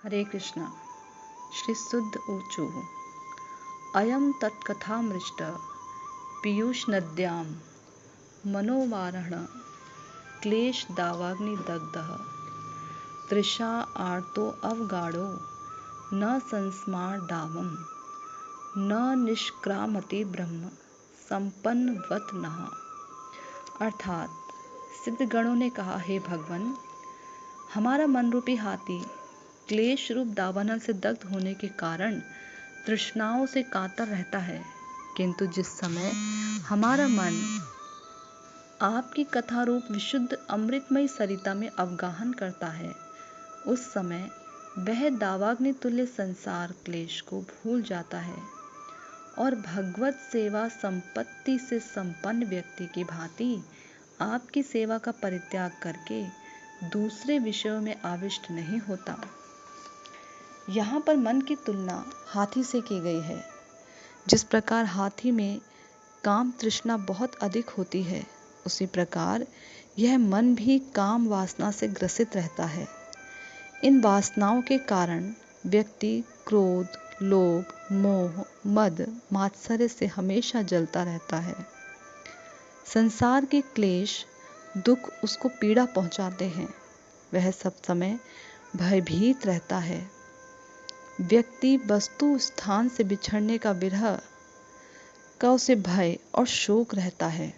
हरे कृष्ण। श्री सुद्ध ऊचु अयम तत्कथामृष्ट पीयूष नद्यां मनोवारण क्लेश दावाग्निदग्धः तृषा आर्तो अवगाढ़ो न संस्मार्दावम न निष्क्रामति ब्रह्म संपन्नवत नः। अर्थात सिद्धगणों ने कहा, हे भगवान, हमारा मन रूपी हाथी क्लेश रूप दावानल से दग्ध होने के कारण तृष्णाओं से कातर रहता है, किंतु जिस समय हमारा मन आपकी कथा रूप विशुद्ध अमृतमयी सरिता में अवगाहन करता है, उस समय वह दावाग्नि तुल्य संसार क्लेश को भूल जाता है और भगवत सेवा संपत्ति से संपन्न व्यक्ति की भांति आपकी सेवा का परित्याग करके दूसरे विषयों में आविष्ट नहीं होता। यहाँ पर मन की तुलना हाथी से की गई है। जिस प्रकार हाथी में काम तृष्णा बहुत अधिक होती है, उसी प्रकार यह मन भी काम वासना से ग्रसित रहता है। इन वासनाओं के कारण व्यक्ति क्रोध, लोभ, मोह, मद, मात्सर्य से हमेशा जलता रहता है। संसार के क्लेश, दुख उसको पीड़ा पहुंचाते हैं। वह सब समय भयभीत रहता है। व्यक्ति वस्तु स्थान से बिछड़ने का विरह का उसे भय और शोक रहता है।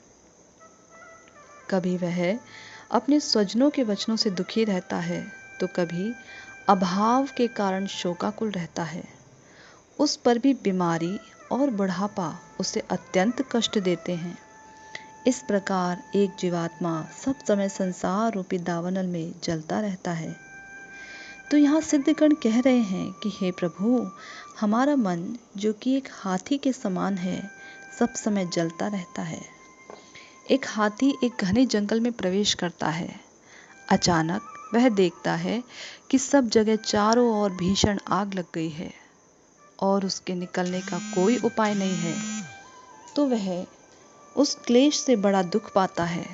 कभी वह अपने स्वजनों के वचनों से दुखी रहता है, तो कभी अभाव के कारण शोकाकुल रहता है। उस पर भी बीमारी और बुढ़ापा उसे अत्यंत कष्ट देते हैं। इस प्रकार एक जीवात्मा सब समय संसार रूपी दावानल में जलता रहता है। तो यहाँ सिद्धगण कह रहे हैं कि हे प्रभु, हमारा मन जो कि एक हाथी के समान है, सब समय जलता रहता है। एक हाथी एक घने जंगल में प्रवेश करता है। अचानक वह देखता है कि सब जगह चारों ओर भीषण आग लग गई है और उसके निकलने का कोई उपाय नहीं है। तो वह उस क्लेश से बड़ा दुख पाता है।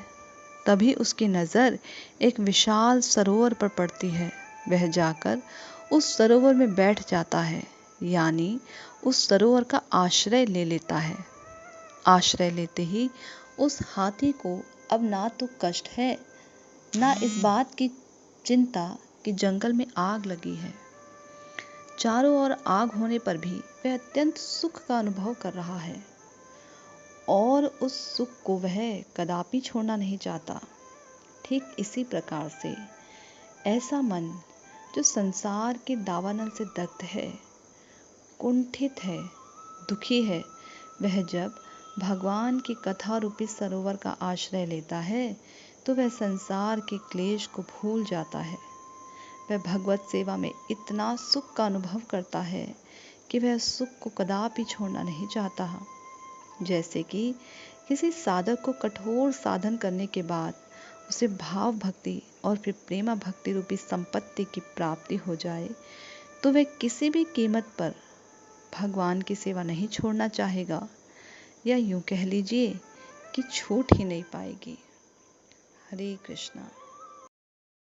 तभी उसकी नज़र एक विशाल सरोवर पर पड़ती है। वह जाकर उस सरोवर में बैठ जाता है, यानी उस सरोवर का आश्रय ले लेता है। आश्रय लेते ही उस हाथी को अब ना तो कष्ट है, ना इस बात की चिंता कि जंगल में आग लगी है। चारों ओर आग होने पर भी वह अत्यंत सुख का अनुभव कर रहा है और उस सुख को वह कदापि छोड़ना नहीं चाहता। ठीक इसी प्रकार से ऐसा मन जो संसार के दावानल से दग्ध है, कुंठित है, दुखी है, वह जब भगवान की कथा रूपी सरोवर का आश्रय लेता है, तो वह संसार के क्लेश को भूल जाता है। वह भगवत सेवा में इतना सुख का अनुभव करता है कि वह सुख को कदापि छोड़ना नहीं चाहता। जैसे कि किसी साधक को कठोर साधन करने के बाद उसे भाव भक्ति और फिर प्रेमा भक्ति रूपी संपत्ति की प्राप्ति हो जाए, तो वह किसी भी कीमत पर भगवान की सेवा नहीं छोड़ना चाहेगा, या यूं कह लीजिए कि छूट ही नहीं पाएगी। हरे कृष्णा।